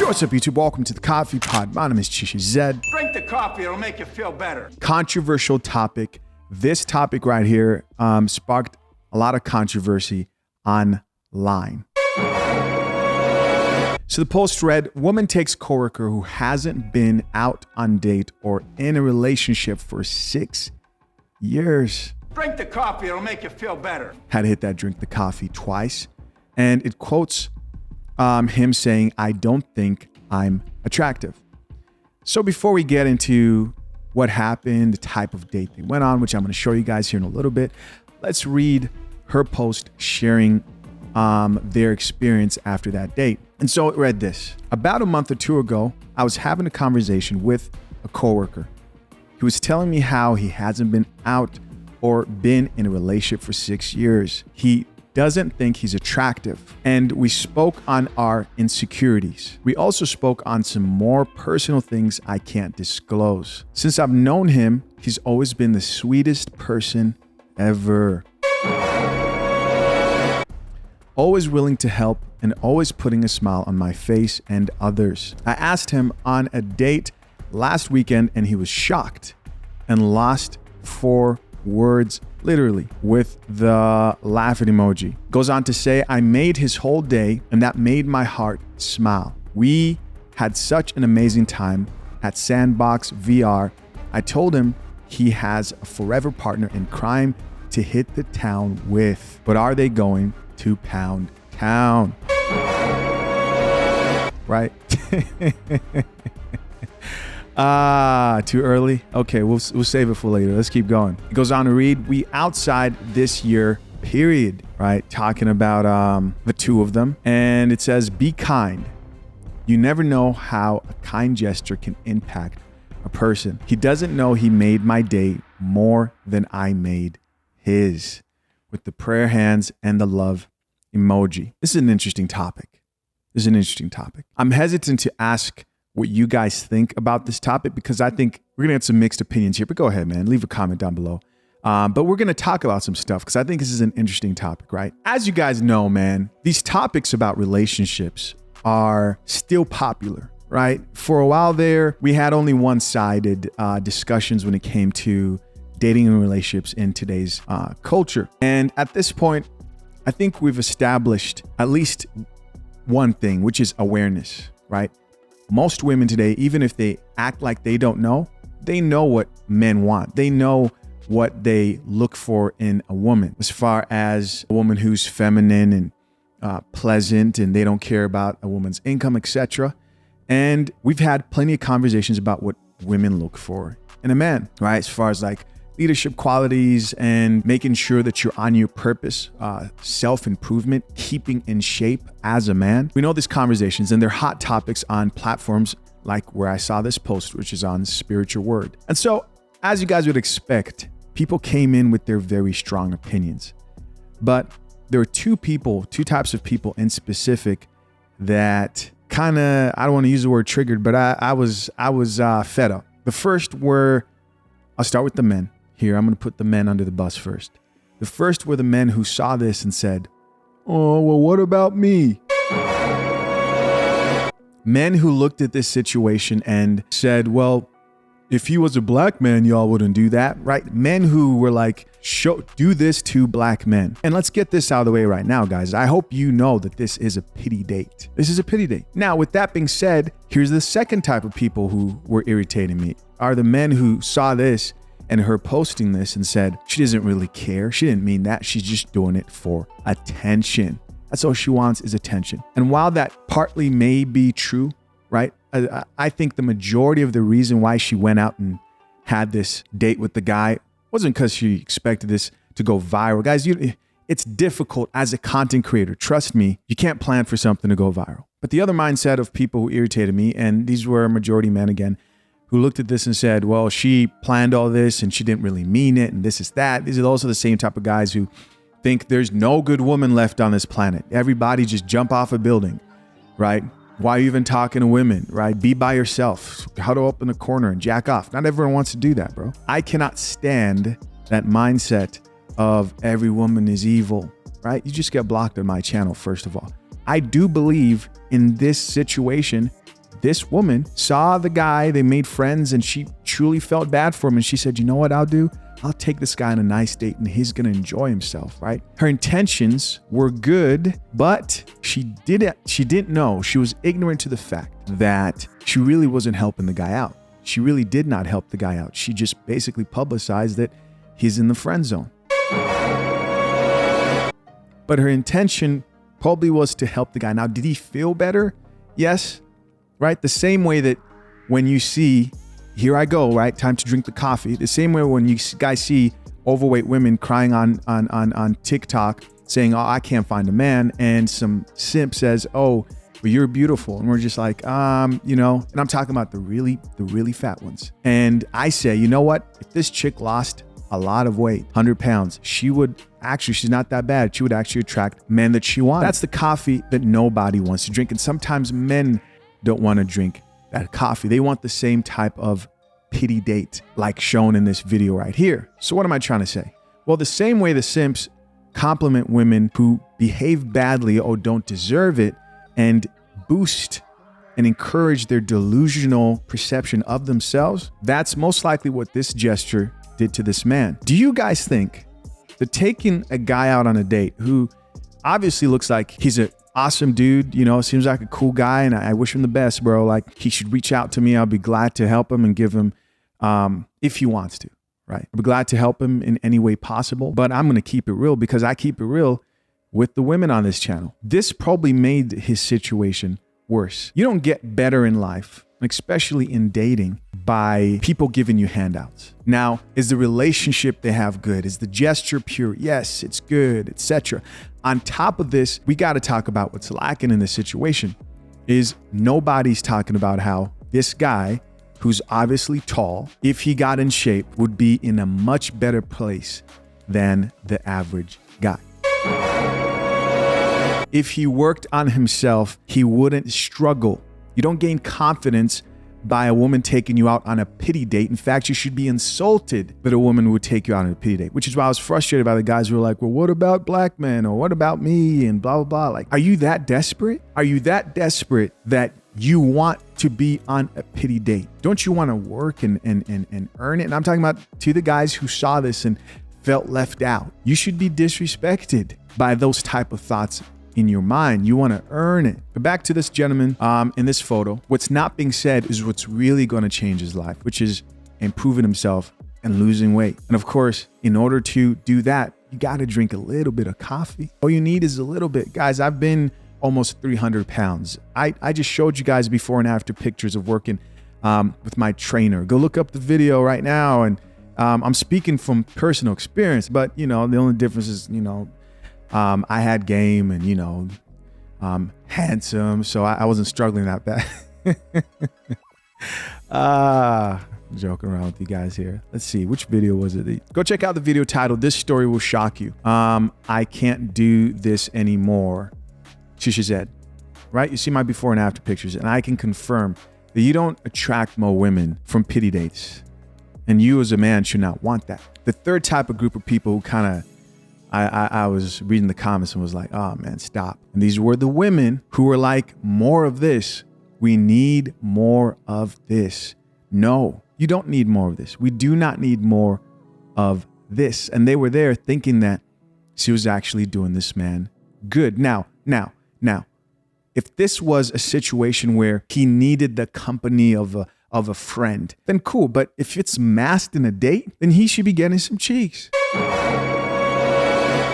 What's up, YouTube? Welcome to the Coffee Pod. My name is Chisha Zed. Drink the coffee, it'll make you feel better. Controversial topic. This topic right here sparked a lot of controversy online. So the post read, woman takes coworker who hasn't been out on date or in a relationship for 6 years. Drink the coffee, it'll make you feel better. Had to hit that drink the coffee twice. And it quotes him saying, I don't think I'm attractive. So before we get into what happened, the type of date they went on, which I'm going to show you guys here in a little bit, let's read her post sharing their experience after that date. And so it read this. About a month or two ago, I was having a conversation with a coworker. He was telling me how he hasn't been out or been in a relationship for 6 years. He doesn't think he's attractive. And we spoke on our insecurities. We also spoke on some more personal things I can't disclose. Since I've known him, he's always been the sweetest person ever. Always willing to help and always putting a smile on my face and others. I asked him on a date last weekend and he was shocked and lost 4 words, literally, with the laughing emoji. Goes on to say, I made his whole day and that made my heart smile. We had such an amazing time at Sandbox VR. I told him he has a forever partner in crime to hit the town with. But are they going to Pound Town? Right? Too early? Okay, we'll save it for later. Let's keep going. It goes on to read, we outside this year, period, right? Talking about the two of them. And it says, be kind. You never know how a kind gesture can impact a person. He doesn't know he made my day more than I made his. With the prayer hands and the love emoji. This is an interesting topic. I'm hesitant to ask what you guys think about this topic because I think we're gonna get some mixed opinions here, but go ahead, man, leave a comment down below. But we're gonna talk about some stuff because I think this is an interesting topic, right? As you guys know, man, these topics about relationships are still popular, right? For a while there, we had only one-sided discussions when it came to dating and relationships in today's culture. And at this point, I think we've established at least one thing, which is awareness, right? Most women today, even if they act like they don't know, they know what men want. They know what they look for in a woman, as far as a woman who's feminine and pleasant, and they don't care about a woman's income, etc. And we've had plenty of conversations about what women look for in a man, right? As far as like leadership qualities and making sure that you're on your purpose, self-improvement, keeping in shape as a man. We know these conversations and they're hot topics on platforms like where I saw this post, which is on Spiritual Word. And so, as you guys would expect, people came in with their very strong opinions. But there were two types of people in specific that kind of, I don't want to use the word triggered, but I was fed up. The first were, I'll start with the men. Here, I'm going to put the men under the bus first. The first were the men who saw this and said, oh, well, what about me? Men who looked at this situation and said, well, if he was a black man, y'all wouldn't do that, right? Men who were like, do this to black men. And let's get this out of the way right now, guys. I hope you know that this is a pity date. This is a pity date. Now, with that being said, here's the second type of people who were irritating me, are the men who saw this and her posting this and said, she doesn't really care. She didn't mean that. She's just doing it for attention. That's all she wants is attention. And while that partly may be true, right? I think the majority of the reason why she went out and had this date with the guy wasn't because she expected this to go viral. Guys, it's difficult as a content creator. Trust me, you can't plan for something to go viral. But the other mindset of people who irritated me, and these were majority men again, who looked at this and said, well, she planned all this and she didn't really mean it and this is that. These are also the same type of guys who think there's no good woman left on this planet. Everybody just jump off a building, right? Why are you even talking to women, right? Be by yourself, huddle up in the corner and jack off. Not everyone wants to do that, bro. I cannot stand that mindset of every woman is evil, right? You just get blocked on my channel, first of all. I do believe in this situation, this woman saw the guy, they made friends, and she truly felt bad for him. And she said, you know what I'll do? I'll take this guy on a nice date and he's going to enjoy himself, right? Her intentions were good, but she didn't know. She was ignorant to the fact that she really wasn't helping the guy out. She really did not help the guy out. She just basically publicized that he's in the friend zone. But her intention probably was to help the guy. Now, did he feel better? Yes, right? The same way that when you see, here I go, right? Time to drink the coffee. The same way when you guys see overweight women crying on TikTok saying, oh, I can't find a man. And some simp says, oh, but you're beautiful. And we're just like, you know, and I'm talking about the really fat ones. And I say, you know what? If this chick lost a lot of weight, 100 pounds, she's not that bad. She would actually attract men that she wants. That's the coffee that nobody wants to drink. And sometimes men don't want to drink that coffee. They want the same type of pity date like shown in this video right here. So what am I trying to say? Well, the same way the simps compliment women who behave badly or don't deserve it and boost and encourage their delusional perception of themselves, that's most likely what this gesture did to this man. Do you guys think that taking a guy out on a date who obviously looks like he's an awesome dude, you know, seems like a cool guy, and I wish him the best, bro, like he should reach out to me. I'll be glad to help him and give him, if he wants to, right? I'll be glad to help him in any way possible, but I'm going to keep it real because I keep it real with the women on this channel. This probably made his situation worse. You don't get better in life, especially in dating, by people giving you handouts. Now, is the relationship they have good? Is the gesture pure? Yes, it's good, etc. On top of this, we got to talk about what's lacking in this situation is nobody's talking about how this guy, who's obviously tall, if he got in shape, would be in a much better place than the average guy. If he worked on himself, he wouldn't struggle. You don't gain confidence by a woman taking you out on a pity date. In fact, you should be insulted that a woman would take you out on a pity date, which is why I was frustrated by the guys who were like, well, what about black men? Or what about me? And blah, blah, blah. Like, are you that desperate? Are you that desperate that you want to be on a pity date? Don't you want to work and earn it? And I'm talking about to the guys who saw this and felt left out. You should be disrespected by those type of thoughts in your mind. You want to earn it. But back to this gentleman in this photo, what's not being said is what's really going to change his life, which is improving himself and losing weight. And of course, in order to do that, you got to drink a little bit of coffee. All you need is a little bit. Guys, I've been almost 300 pounds. I just showed you guys before and after pictures of working with my trainer. Go look up the video right now. And I'm speaking from personal experience, but you know, the only difference is, you know, I had game and, you know, handsome. So I wasn't struggling that bad. Joking around with you guys here. Let's see. Which video was it? Go check out the video titled, This Story Will Shock You. I can't do this anymore. She said, right? You see my before and after pictures, and I can confirm that you don't attract more women from pity dates. And you as a man should not want that. The third type of group of people who kind of, I was reading the comments and was like, oh man, stop. And these were the women who were like, more of this. We need more of this. No, you don't need more of this. We do not need more of this. And they were there thinking that she was actually doing this man good. Now, if this was a situation where he needed the company of a friend, then cool. But if it's masked in a date, then he should be getting some cheeks.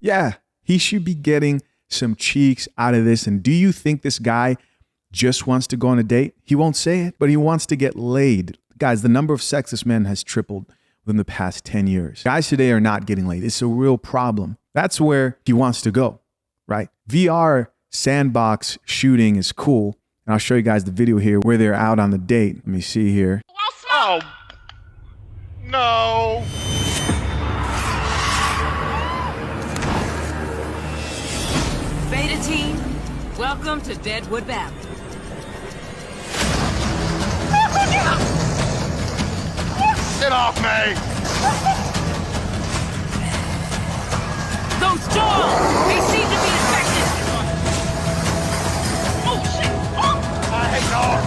Yeah, he should be getting some cheeks out of this. And do you think this guy just wants to go on a date? He won't say it, but he wants to get laid. Guys, the number of sexist men has tripled within the past 10 years. Guys today are not getting laid. It's a real problem. That's where he wants to go, right? VR sandbox shooting is cool. And I'll show you guys the video here where they're out on the date. Let me see here. Oh, no. Beta team, welcome to Deadwood Valley. Get off me! Those dogs, they seem to be infected. Oh, shit! Oh, I hate dogs!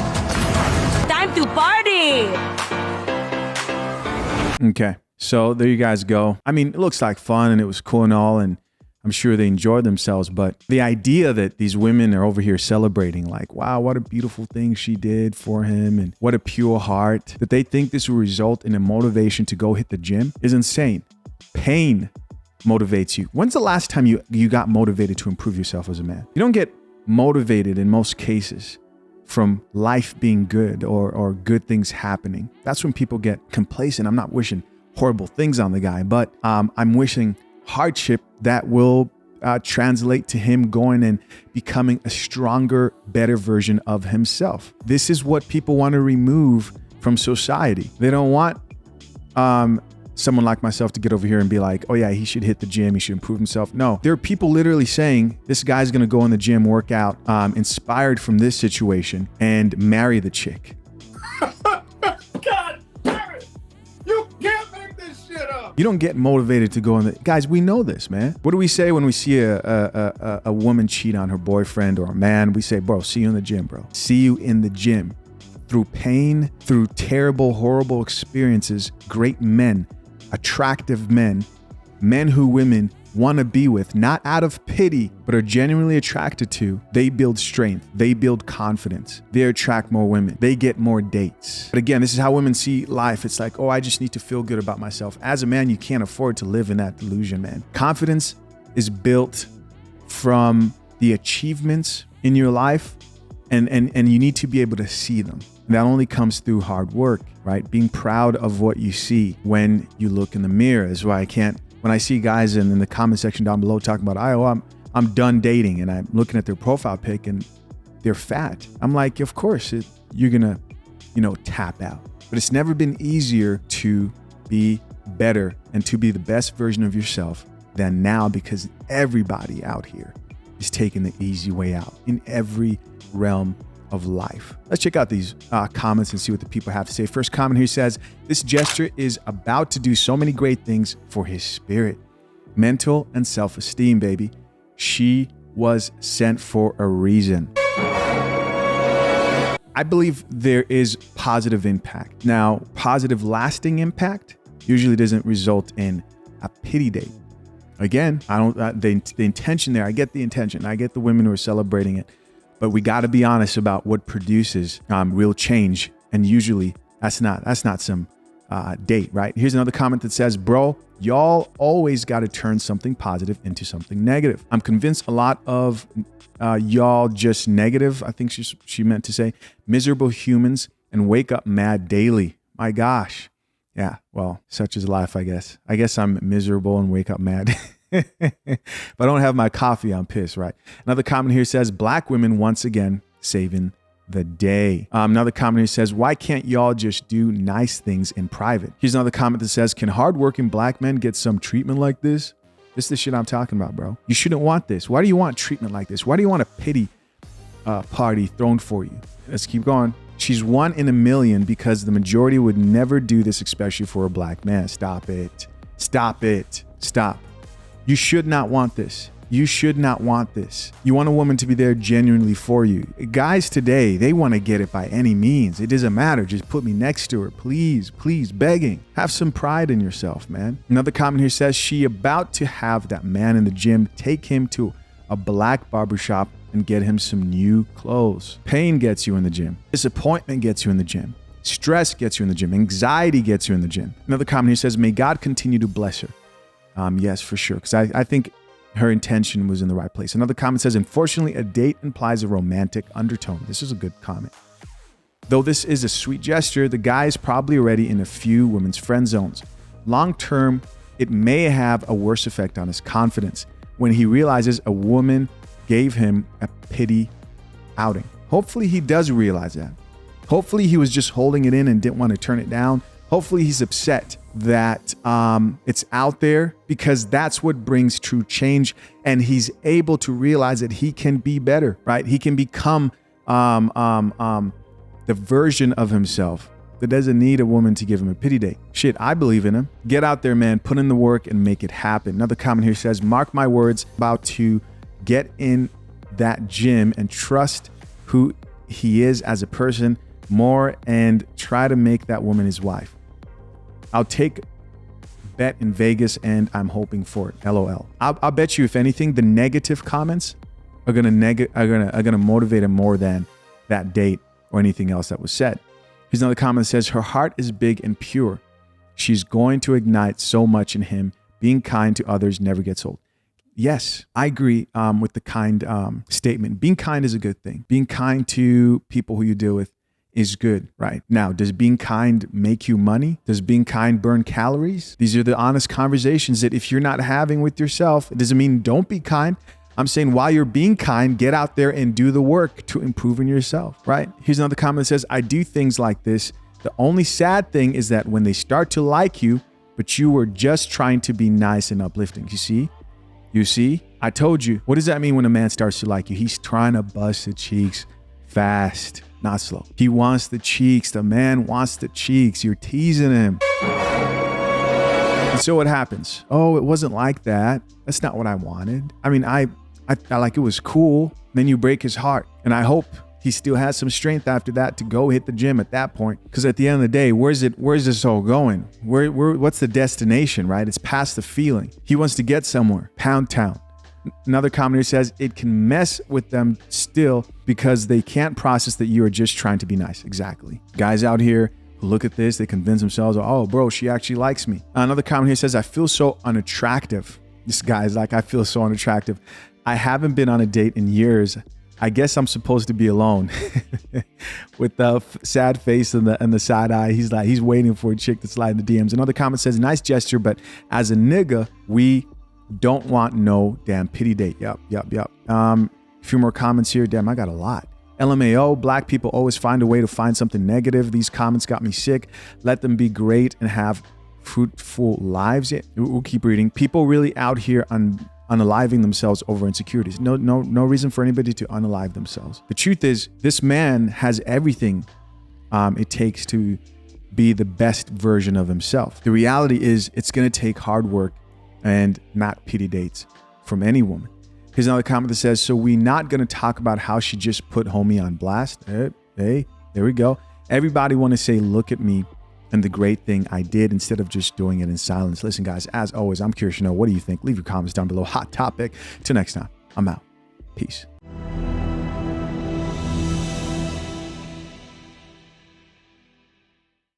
Okay. So there you guys go. I mean, it looks like fun and it was cool and all, and I'm sure they enjoyed themselves, but the idea that these women are over here celebrating like, wow, what a beautiful thing she did for him and what a pure heart, that they think this will result in a motivation to go hit the gym is insane. Pain motivates you. When's the last time you got motivated to improve yourself as a man? You don't get motivated in most cases from life being good or good things happening. That's when people get complacent. I'm not wishing horrible things on the guy, but I'm wishing hardship that will translate to him going and becoming a stronger, better version of himself. This is what people want to remove from society. They don't want someone like myself to get over here and be like, oh yeah, he should hit the gym, he should improve himself. No, there are people literally saying this guy's gonna go in the gym, work out, inspired from this situation, and marry the chick. God damn it! You can't make this shit up. You don't get motivated to go in the... Guys, we know this, man. What do we say when we see a woman cheat on her boyfriend or a man? We say, bro, see you in the gym, bro. See you in the gym. Through pain, through terrible, horrible experiences, great men, attractive men, men who women want to be with, not out of pity, but are genuinely attracted to, they build strength. They build confidence. They attract more women. They get more dates. But again, this is how women see life. It's like, oh, I just need to feel good about myself. As a man, you can't afford to live in that delusion, man. Confidence is built from the achievements in your life, and you need to be able to see them. And that only comes through hard work, right? Being proud of what you see when you look in the mirror. That's why when I see guys in the comment section down below talking about, I'm done dating, and I'm looking at their profile pic and they're fat. I'm like, of course, you're gonna, tap out. But it's never been easier to be better and to be the best version of yourself than now, because everybody out here is taking the easy way out in every realm of life. Let's check out these comments and see what the people have to say. First comment here says, this gesture is about to do so many great things for his spirit, mental and self-esteem, baby. She was sent for a reason. I believe there is positive impact. Now, positive lasting impact usually doesn't result in a pity date. Again, I don't, the intention there, I get the intention. I get the women who are celebrating it. But we got to be honest about what produces real change. And usually that's not some date, right? Here's another comment that says, bro, y'all always got to turn something positive into something negative. I'm convinced a lot of y'all just negative. I think she meant to say miserable humans and wake up mad daily. My gosh. Yeah, well, such is life, I guess. I guess I'm miserable and wake up mad. If I don't have my coffee, I'm pissed, right? Another comment here says, black women once again saving the day. Another comment here says, why can't y'all just do nice things in private? Here's another comment that says, can hardworking black men get some treatment like this? This is the shit I'm talking about, bro. You shouldn't want this. Why do you want treatment like this? Why do you want a pity party thrown for you? Let's keep going. She's 1 in a million because the majority would never do this, especially for a black man. Stop it. Stop it. Stop. You should not want this. You should not want this. You want a woman to be there genuinely for you. Guys today, they want to get it by any means. It doesn't matter. Just put me next to her. Please, please, begging. Have some pride in yourself, man. Another comment here says, she about to have that man in the gym take him to a black barbershop and get him some new clothes. Pain gets you in the gym. Disappointment gets you in the gym. Stress gets you in the gym. Anxiety gets you in the gym. Another comment here says, may God continue to bless her. Yes, for sure. Because I think her intention was in the right place. Another comment says, unfortunately, a date implies a romantic undertone. This is a good comment. Though this is a sweet gesture, the guy is probably already in a few women's friend zones. Long term, it may have a worse effect on his confidence when he realizes a woman gave him a pity outing. Hopefully he does realize that. Hopefully he was just holding it in and didn't want to turn it down. Hopefully he's upset that it's out there, because that's what brings true change. And he's able to realize that he can be better, right? He can become the version of himself that doesn't need a woman to give him a pity date. Shit, I believe in him. Get out there, man. Put in the work and make it happen. Another comment here says, mark my words, about to get in that gym and trust who he is as a person more and try to make that woman his wife. I'll take bet in Vegas and I'm hoping for it. LOL. I'll bet you, if anything, the negative comments are gonna motivate him more than that date or anything else that was said. Here's another comment that says, her heart is big and pure. She's going to ignite so much in him. Being kind to others never gets old. Yes, I agree with the kind statement. Being kind is a good thing. Being kind to people who you deal with is good, right? Now, does being kind make you money? Does being kind burn calories? These are the honest conversations that if you're not having with yourself, it doesn't mean don't be kind. I'm saying while you're being kind, get out there and do the work to improve in yourself, right? Here's another comment that says, I do things like this. The only sad thing is that when they start to like you, but you were just trying to be nice and uplifting. You see, I told you. What does that mean when a man starts to like you? He's trying to bust the cheeks fast, not slow. He wants the cheeks. The man wants the cheeks. You're teasing him. And so what happens? Oh, it wasn't like that. That's not what I wanted. I mean, I like, it was cool. Then you break his heart. And I hope he still has some strength after that to go hit the gym at that point. Because at the end of the day, where's this all going? What's the destination, right? It's past the feeling. He wants to get somewhere. Pound town. Another commenter says it can mess with them still because they can't process that you are just trying to be nice. Exactly. Guys out here who look at this, they convince themselves, oh, bro, she actually likes me. Another comment here says, I feel so unattractive. This guy's like, I feel so unattractive. I haven't been on a date in years. I guess I'm supposed to be alone. With the sad face and the side eye, he's waiting for a chick to slide in the DMs. Another comment says, nice gesture, but as a nigga, we don't want no damn pity date. Yep. A few more comments here. Damn, I got a lot. LMAO, black people always find a way to find something negative. These comments got me sick. Let them be great and have fruitful lives. Yeah, we'll keep reading. People really out here unaliving themselves over insecurities. No reason for anybody to unalive themselves. The truth is, this man has everything it takes to be the best version of himself. The reality is, it's going to take hard work and not pity dates from any woman. Here's another comment that says, so we not going to talk about how she just put homie on blast. Hey, there we go. Everybody want to say, look at me and the great thing I did instead of just doing it in silence. Listen, guys, as always, I'm curious to know, what do you think? Leave your comments down below. Hot topic. Till next time, I'm out. Peace.